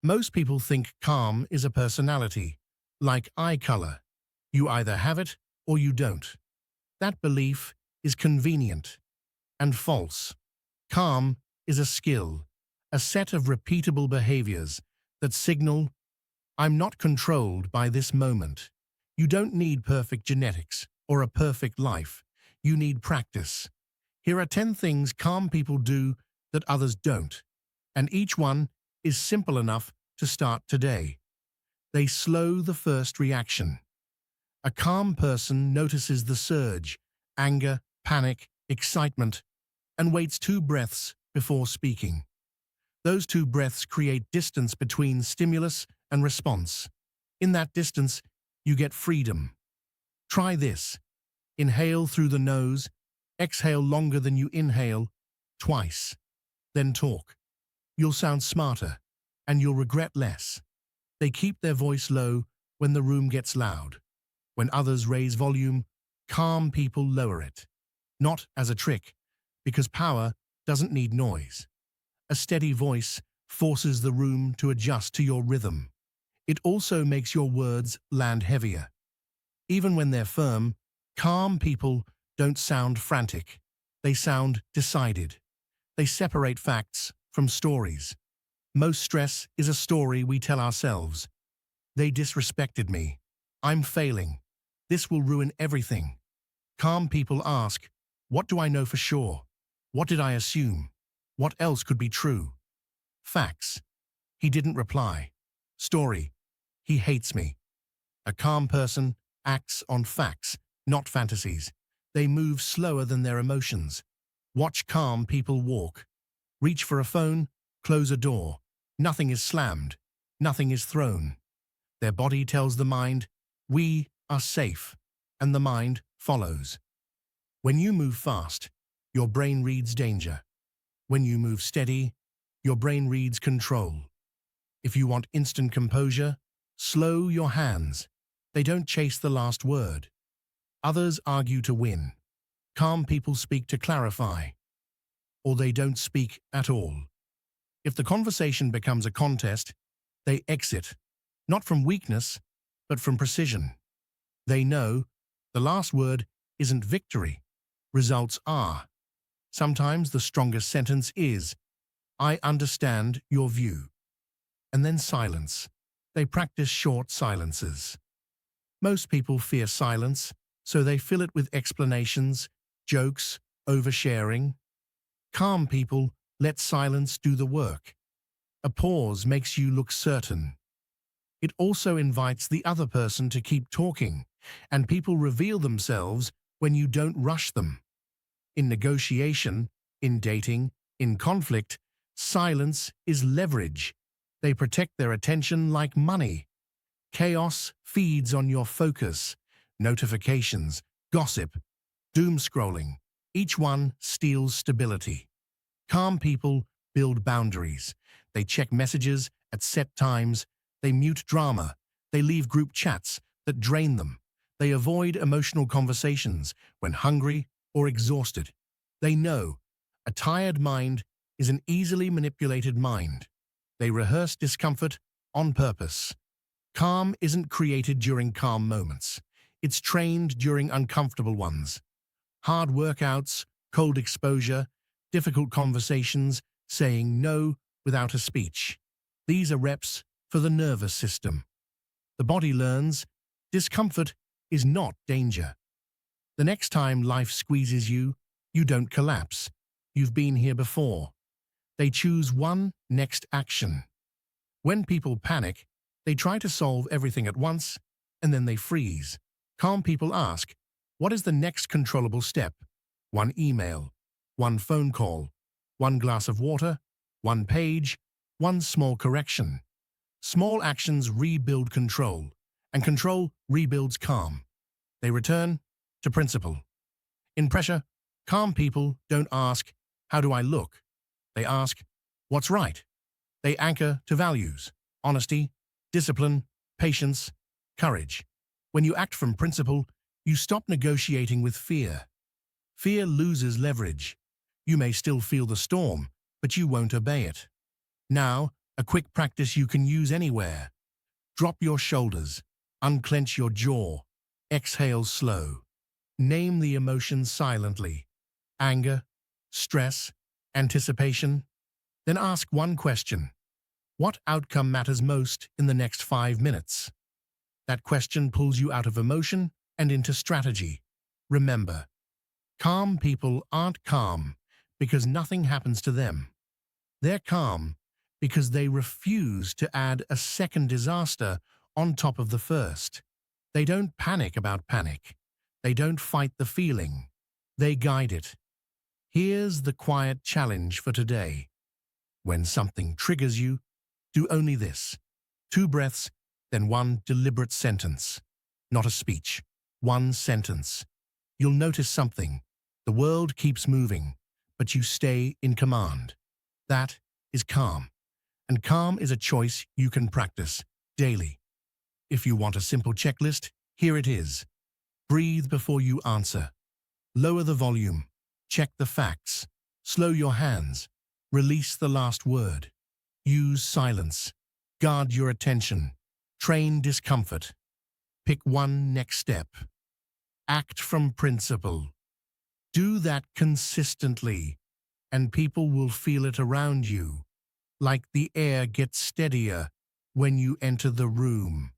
Most people think calm is a personality, like eye color. You either have it or you don't. That belief is convenient and false. Calm is a skill, a set of repeatable behaviors that signal, I'm not controlled by this moment. You don't need perfect genetics or a perfect life. You need practice. Here are 10 things calm people do that others don't, and each one is simple enough to start today. They slow the first reaction. A calm person notices the surge, anger, panic, excitement, and waits 2 breaths before speaking. Those 2 breaths create distance between stimulus and response. In that distance, you get freedom. Try this. Inhale through the nose, exhale longer than you inhale, twice. Then talk. You'll sound smarter, and you'll regret less. They keep their voice low when the room gets loud. When others raise volume, calm people lower it. Not as a trick, because power doesn't need noise. A steady voice forces the room to adjust to your rhythm. It also makes your words land heavier. Even when they're firm, calm people don't sound frantic. They sound decided. They separate facts from stories. Most stress is a story we tell ourselves. They disrespected me. I'm failing. This will ruin everything. Calm people ask, what do I know for sure? What did I assume? What else could be true? Facts. He didn't reply. Story. He hates me. A calm person acts on facts, not fantasies. They move slower than their emotions. Watch calm people walk. Reach for a phone, close a door. Nothing is slammed. Nothing is thrown. Their body tells the mind, we are safe, and the mind follows. When you move fast, your brain reads danger. When you move steady, your brain reads control. If you want instant composure, slow your hands. They don't chase the last word. Others argue to win. Calm people speak to clarify. Or they don't speak at all. If the conversation becomes a contest, they exit, not from weakness, but from precision. They know the last word isn't victory. Results are. Sometimes the strongest sentence is, I understand your view. And then silence. They practice short silences. Most people fear silence, so they fill it with explanations, jokes, oversharing. Calm people let silence do the work. A pause makes you look certain. It also invites the other person to keep talking, and people reveal themselves when you don't rush them. In negotiation, in dating, in conflict, silence is leverage. They protect their attention like money. Chaos feeds on your focus. Notifications, gossip, doom scrolling. Each one steals stability. Calm people build boundaries. They check messages at set times. They mute drama. They leave group chats that drain them. They avoid emotional conversations when hungry or exhausted. They know a tired mind is an easily manipulated mind. They rehearse discomfort on purpose. Calm isn't created during calm moments. It's trained during uncomfortable ones. Hard workouts, cold exposure, difficult conversations, saying no without a speech. These are reps for the nervous system. The body learns discomfort is not danger. The next time life squeezes you, you don't collapse. You've been here before. They choose one next action. When people panic, they try to solve everything at once, and then they freeze. Calm people ask, what is the next controllable step? One email, one phone call, one glass of water, one page, one small correction. Small actions rebuild control, and control rebuilds calm. They return to principle. In pressure, calm people don't ask, how do I look? They ask, what's right? They anchor to values, honesty, discipline, patience, courage. When you act from principle, you stop negotiating with fear. Fear loses leverage. You may still feel the storm, but you won't obey it. Now, A quick practice you can use anywhere. Drop your shoulders, unclench your jaw, exhale slow. Name the emotions silently. Anger, stress, anticipation. Then ask one question. What outcome matters most in the next 5 minutes? That question pulls you out of emotion and into strategy. Remember, calm people aren't calm because nothing happens to them. They're calm because they refuse to add a second disaster on top of the first. They don't panic about panic. They don't fight the feeling. They guide it. Here's the quiet challenge for today. When something triggers you, do only this. 2 breaths, then 1 deliberate sentence. Not a speech. 1 sentence. You'll notice something. The world keeps moving, but you stay in command. That is calm. And calm is a choice you can practice daily. If you want a simple checklist, here it is. Breathe before you answer. Lower the volume. Check the facts. Slow your hands. Release the last word. Use silence. Guard your attention. Train discomfort. Pick one next step. Act from principle. Do that consistently, and people will feel it around you, like the air gets steadier when you enter the room.